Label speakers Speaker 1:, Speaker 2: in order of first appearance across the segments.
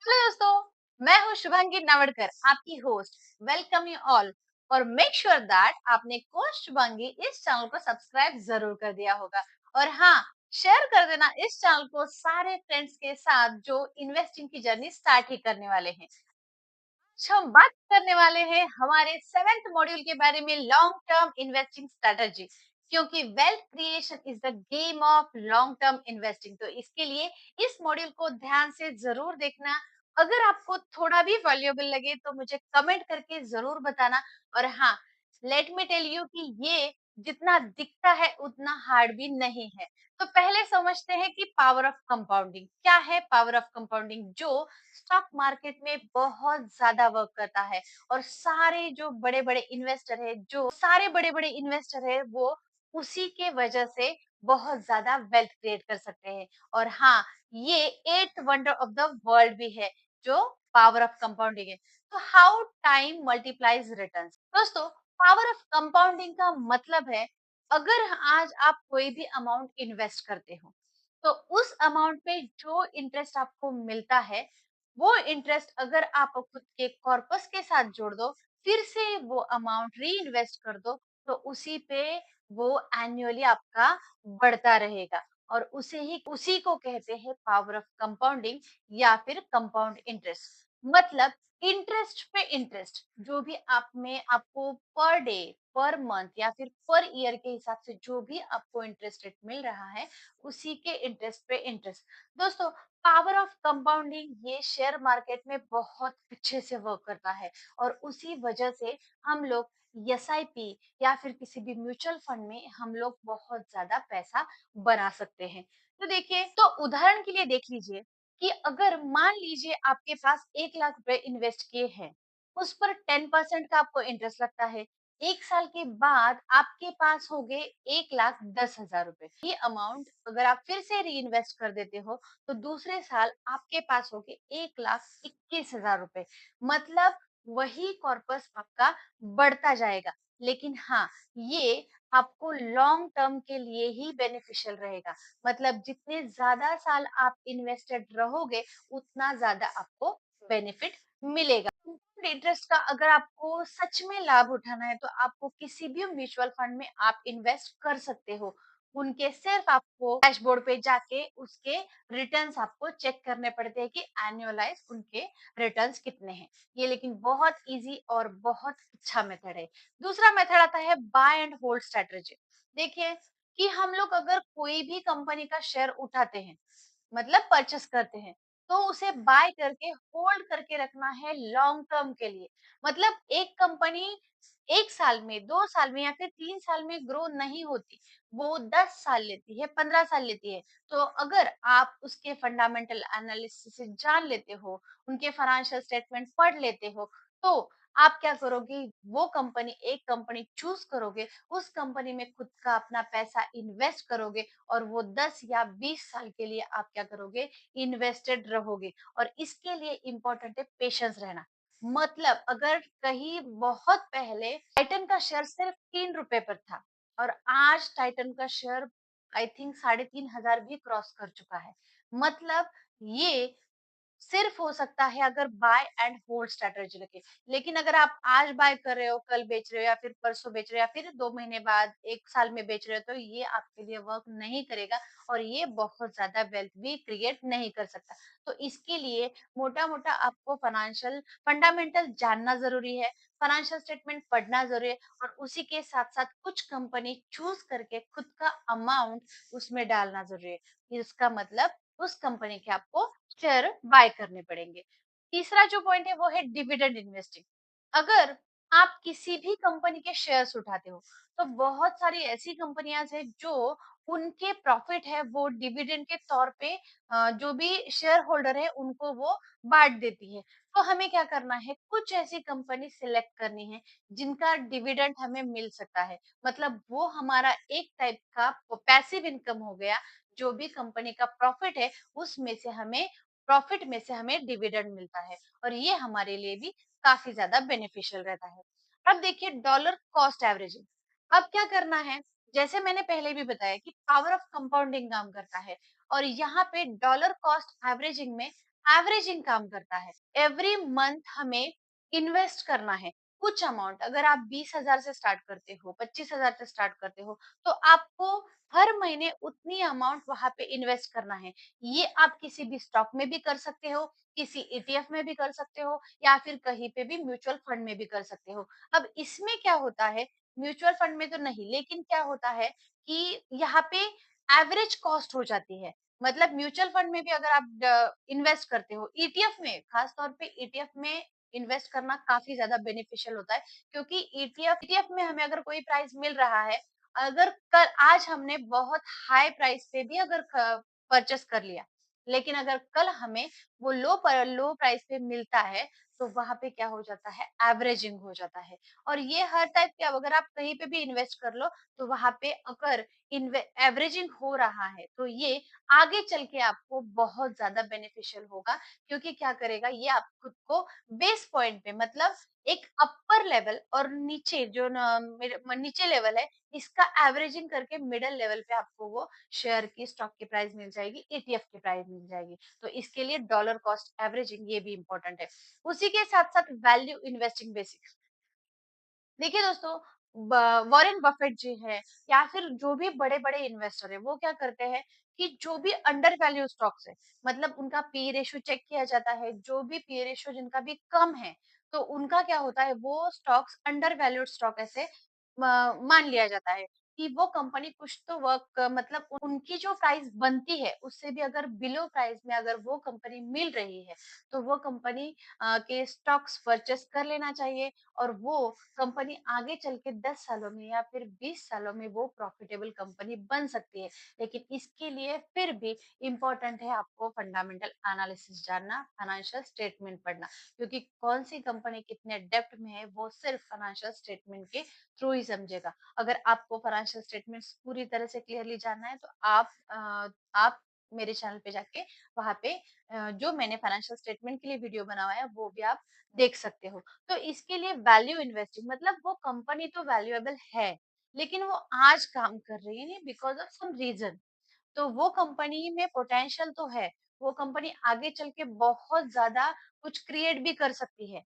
Speaker 1: Hello दोस्तों, मैं हूँ शुभांगी नावड़कर, आपकी होस्ट। वेलकम यू ऑल और मेक श्योर दैट आपने कोच शुभांगी इस चैनल को सब्सक्राइब जरूर कर दिया होगा। और हाँ, शेयर कर देना इस चैनल को सारे फ्रेंड्स के साथ जो इन्वेस्टिंग की जर्नी स्टार्ट ही करने वाले हैं। आज हम बात करने वाले हैं हमारे सेवेंथ मॉड्यूल के बारे में, लॉन्ग टर्म इन्वेस्टिंग स्ट्रेटजी। क्योंकि wealth creation is the game of long term investing, तो इसके लिए इस मॉड्यूल को ध्यान से जरूर देखना। अगर आपको थोड़ा भी वैल्यूएबल लगे तो मुझे कमेंट करके जरूर बताना। और हाँ, लेट मी टेल यू कि ये जितना दिखता है उतना हार्ड भी नहीं है। तो पहले समझते हैं कि पावर ऑफ कंपाउंडिंग क्या है। पावर ऑफ कंपाउंडिंग जो स्टॉक मार्केट में बहुत ज्यादा वर्क करता है, और सारे बड़े बड़े इन्वेस्टर है वो उसी के वजह से बहुत ज्यादा वेल्थ क्रिएट कर सकते हैं। और हाँ, ये eight wonder of the world भी है जो पावर ऑफ कंपाउंडिंग है। तो हाउ टाइम मल्टीप्लाइज रिटर्न्स। दोस्तों, पावर ऑफ कंपाउंडिंग का मतलब है, अगर आज आप कोई भी अमाउंट इन्वेस्ट करते हो तो उस अमाउंट पे जो इंटरेस्ट आपको मिलता है, वो इंटरेस्ट अगर आप खुद के कॉर्पस के साथ जोड़ दो, फिर से वो अमाउंट री इन्वेस्ट कर दो, तो उसी पे वो एनुअली आपका बढ़ता रहेगा। और उसी को कहते हैं पावर ऑफ कंपाउंडिंग या फिर कंपाउंड इंटरेस्ट। मतलब इंटरेस्ट पे इंटरेस्ट जो भी आप में आपको पर डे, पर मंथ या फिर पर ईयर के हिसाब से जो भी आपको इंटरेस्ट रेट मिल रहा है, उसी के इंटरेस्ट पे इंटरेस्ट। दोस्तों, पावर ऑफ कंपाउंडिंग ये शेयर मार्केट में बहुत अच्छे से वर्क करता है, और उसी वजह से हम लोग एसआईपी या फिर किसी भी म्यूचुअल फंड में हम लोग बहुत ज्यादा पैसा बना सकते हैं। तो देखिए, तो उदाहरण के लिए देख लीजिए कि अगर मान लीजिए आपके पास 1 लाख रुपए इन्वेस्ट किए हैं, उस पर 10% का आपको इंटरेस्ट लगता है। 1 साल के बाद आपके पास हो गए 1,10,000 रुपए। ये अमाउंट अगर आप फिर से री इन्वेस्ट कर देते हो तो दूसरे साल आपके पास हो गए 1,21,000 रुपए। मतलब वही कॉर्पस आपका बढ़ता जाएगा। लेकिन हाँ, ये आपको लॉन्ग टर्म के लिए ही बेनिफिशियल रहेगा। मतलब जितने ज्यादा साल आप इन्वेस्टेड रहोगे, उतना ज्यादा आपको बेनिफिट मिलेगा। इंटरेस्ट का अगर आपको सच में लाभ उठाना है तो आपको किसी भी म्यूचुअल फंड में आप इन्वेस्ट कर सकते हो। उनके सिर्फ आपको डैशबोर्ड पे जाके उसके रिटर्न्स आपको चेक करने पड़ते हैं कि एनुअलाइज उनके रिटर्न्स कितने हैं। ये लेकिन बहुत इजी और बहुत अच्छा मेथड है। दूसरा मेथड आता है बाय एंड होल्ड स्ट्रेटजी। देखिए कि हम लोग अगर कोई भी कंपनी का शेयर उठाते हैं, मतलब परचेस करते हैं, तो उसे बाय करके होल्ड करके रखना है लॉन्ग टर्म के लिए। मतलब एक कंपनी 1 साल में, 2 साल में या फिर 3 साल में ग्रो नहीं होती, वो 10 साल लेती है, 15 साल लेती है। तो अगर आप उसके फंडामेंटल एनालिसिस से जान लेते हो, उनके फाइनेंशियल स्टेटमेंट पढ़ लेते हो, तो आप क्या करोगे, वो कंपनी, एक कंपनी चूज करोगे, उस कंपनी में खुद का अपना पैसा इन्वेस्ट करोगे, और वो 10 या 20 साल के लिए आप क्या करोगे, इन्वेस्टेड रहोगे। और इसके लिए इम्पोर्टेंट है पेशेंस रहना। मतलब अगर कहीं बहुत पहले टाइटन का शेयर सिर्फ 3 रुपए पर था, और आज टाइटन का शेयर आई थिंक 3,500 भी क्रॉस कर चुका है। मतलब ये सिर्फ हो सकता है अगर बाय एंड होल्ड स्ट्रेटजी लगे। लेकिन अगर आप आज बाय कर रहे हो, कल बेच रहे हो या फिर परसों बेच रहे हो या फिर 2 महीने बाद, 1 साल में बेच रहे हो, तो ये आपके लिए वर्क नहीं करेगा, और ये बहुत ज्यादा वेल्थ भी क्रिएट नहीं कर सकता। तो इसके लिए मोटा मोटा आपको फाइनेंशियल फंडामेंटल जानना जरूरी है, फाइनेंशियल स्टेटमेंट पढ़ना जरूरी है, और उसी के साथ साथ कुछ कंपनी चूज करके खुद का अमाउंट उसमें डालना जरूरी है। इसका मतलब उस कंपनी के आपको शेयर बाय करने पड़ेंगे। तीसरा जो पॉइंट है वो है डिविडेंड इन्वेस्टिंग। अगर आप किसी भी कंपनी के शेयर्स उठाते हो, तो बहुत सारी ऐसी कंपनियां हैं जो उनके प्रॉफिट है वो डिविडेंड के तौर पे जो भी शेयर होल्डर है उनको वो बांट देती है। तो हमें क्या करना है, कुछ ऐसी कंपनी सिलेक्ट करनी है जिनका डिविडेंड हमें मिल सकता है। मतलब वो हमारा एक टाइप का पैसिव इनकम हो गया। जो भी कंपनी का प्रॉफिट है, उसमें से हमें प्रॉफिट में से हमें डिविडेंड मिलता है, और ये हमारे लिए भी काफी ज्यादा बेनिफिशियल रहता है। अब देखिए डॉलर कॉस्ट एवरेजिंग। अब क्या करना है, जैसे मैंने पहले भी बताया कि पावर ऑफ कंपाउंडिंग काम करता है, और यहाँ पे डॉलर कॉस्ट एवरेजिंग में एवरेजिंग काम करता है। एवरी मंथ हमें इन्वेस्ट करना है कुछ अमाउंट। अगर आप 20,000 से स्टार्ट करते हो, 25,000 से स्टार्ट करते हो, तो आपको हर महीने उतनी अमाउंट वहां पे इन्वेस्ट करना है। ये आप किसी भी स्टॉक में भी कर सकते हो, किसी ईटीएफ में भी कर सकते हो, या फिर कहीं पे भी म्यूचुअल फंड में भी कर सकते हो। अब इसमें क्या होता है, म्यूचुअल फंड में तो नहीं, लेकिन क्या होता है कि यहाँ पे एवरेज कॉस्ट हो जाती है। मतलब म्यूचुअल फंड में भी अगर आप इन्वेस्ट करते हो, ईटीएफ में खास तौर पे ईटीएफ में इन्वेस्ट करना काफी ज्यादा बेनिफिशियल होता है, क्योंकि ईटीएफ में हमें अगर कोई प्राइस मिल रहा है, अगर कल आज हमने बहुत हाई प्राइस पे भी अगर परचेस कर लिया, लेकिन अगर कल हमें वो लो प्राइस पे मिलता है, तो वहां पे क्या हो जाता है, एवरेजिंग हो जाता है। और ये हर टाइप के, अब अगर आप कहीं पे भी इन्वेस्ट कर लो, तो वहां पे अगर एवरेजिंग हो रहा है, तो ये आगे चल के आपको बहुत ज़्यादा बेनिफिशियल होगा, क्योंकि क्या करेगा, ये आप खुद को बेस पॉइंट पे, मतलब एक अपर लेवल और नीचे जो नीचे लेवल है, इसका एवरेजिंग करके मिडल लेवल पे आपको वो शेयर की, स्टॉक की प्राइस मिल जाएगी, ईटीएफ की प्राइस मिल जाएगी। तो इसके लिए डॉलर कॉस्ट एवरेजिंग ये भी इंपॉर्टेंट है। उसी के साथ साथ वैल्यू इन्वेस्टिंग बेसिक्स। देखिए दोस्तों, वॉरेन बफेट जी है, या फिर जो भी बड़े बड़े इन्वेस्टर है, वो क्या करते हैं कि जो भी अंडर वैल्यू स्टॉक्स है, मतलब उनका पी रेशियो चेक किया जाता है, जो भी पी रेशियो जिनका भी कम है, तो उनका क्या होता है, वो स्टॉक्स अंडर वैल्यूड स्टॉक ऐसे मान लिया जाता है कि वो कंपनी कुछ तो वर्क, मतलब उनकी जो प्राइस बनती है उससे भी अगर बिलो प्राइस में अगर वो कंपनी मिल रही है, तो वो कंपनी के स्टॉक्स परचेस कर लेना चाहिए, और वो कंपनी आगे चल के 10 सालों में या फिर 20 सालों में वो प्रॉफिटेबल कंपनी बन सकती है। लेकिन इसके लिए फिर भी इम्पोर्टेंट है आपको फंडामेंटल एनालिसिस जानना, फाइनेंशियल स्टेटमेंट पढ़ना, क्योंकि कौन सी कंपनी कितने डेप्थ में है, वो सिर्फ फाइनेंशियल स्टेटमेंट के थ्रू ही समझेगा। अगर आपको फाइनेंशियल स्टेटमेंट्स पूरी तरह से क्लियरली जानना है, तो आप मेरे चैनल पे जाके वहाँ पे जो मैंने फाइनेंशियल स्टेटमेंट के लिए वीडियो बनाया है, वो भी आप देख सकते हो। तो इसके लिए वैल्यू इन्वेस्टिंग, मतलब वो कंपनी तो वैल्यूएबल है, लेकिन वो आज काम कर रही है बिकॉज़ ऑफ सम रीज़न। तो वो कंपनी में पोटेंशियल तो है, वो कंपनी आगे चल के बहुत ज़्यादा कुछ क्रिएट भी कर सकती है।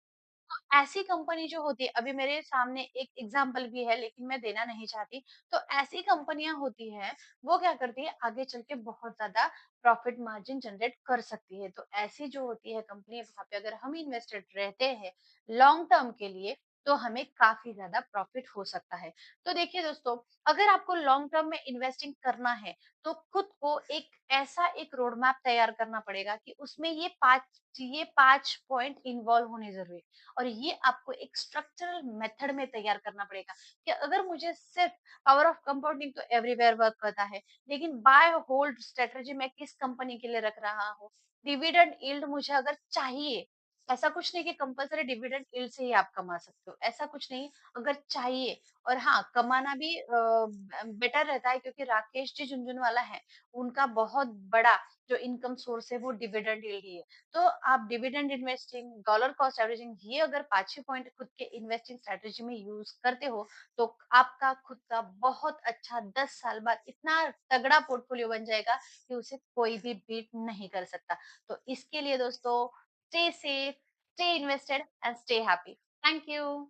Speaker 1: ऐसी कंपनी जो होती है, अभी मेरे सामने एक एग्जांपल भी है, लेकिन मैं देना नहीं चाहती। तो ऐसी कंपनियां होती हैं, वो क्या करती है, आगे चल के बहुत ज्यादा प्रॉफिट मार्जिन जनरेट कर सकती है। तो ऐसी जो होती है कंपनी, वहां पे अगर हम इन्वेस्टेड रहते हैं लॉन्ग टर्म के लिए, तो हमें काफी ज्यादा प्रॉफिट हो सकता है। तो देखिए दोस्तों, अगर आपको लॉन्ग टर्म में इन्वेस्टिंग करना है, तो खुद को एक ऐसा एक रोड मैप तैयार करना पड़ेगा कि उसमें ये पांच पॉइंट इन्वॉल्व होने जरूरी है। और ये आपको एक स्ट्रक्चरल मेथड में तैयार करना पड़ेगा कि अगर मुझे सिर्फ पावर ऑफ कंपाउंडिंग तो एवरीवेयर वर्क करता है, लेकिन बाय होल्ड स्ट्रेटजी मैं किस कंपनी के लिए रख रहा हूँ, डिविडेंड यील्ड मुझे अगर चाहिए, ऐसा कुछ नहीं कि कंपलसरी डिविडेंड यील्ड से ही आप कमा सकते हो, ऐसा कुछ नहीं, अगर चाहिए। और हाँ, कमाना भी बेटर रहता है, क्योंकि राकेश जी झुनझुनवाला है, उनका बहुत बड़ा जो इनकम सोर्स है वो डिविडेंड यील्ड ही है। तो आप dividend investing, dollar cost averaging, ये अगर 5-6 पॉइंट खुद के इन्वेस्टिंग स्ट्रैटेजी में यूज करते हो, तो आपका खुद का बहुत अच्छा 10 साल बाद इतना तगड़ा पोर्टफोलियो बन जाएगा कि उसे कोई भी बीट नहीं कर सकता। तो इसके लिए दोस्तों, stay safe, stay invested and stay happy. Thank you.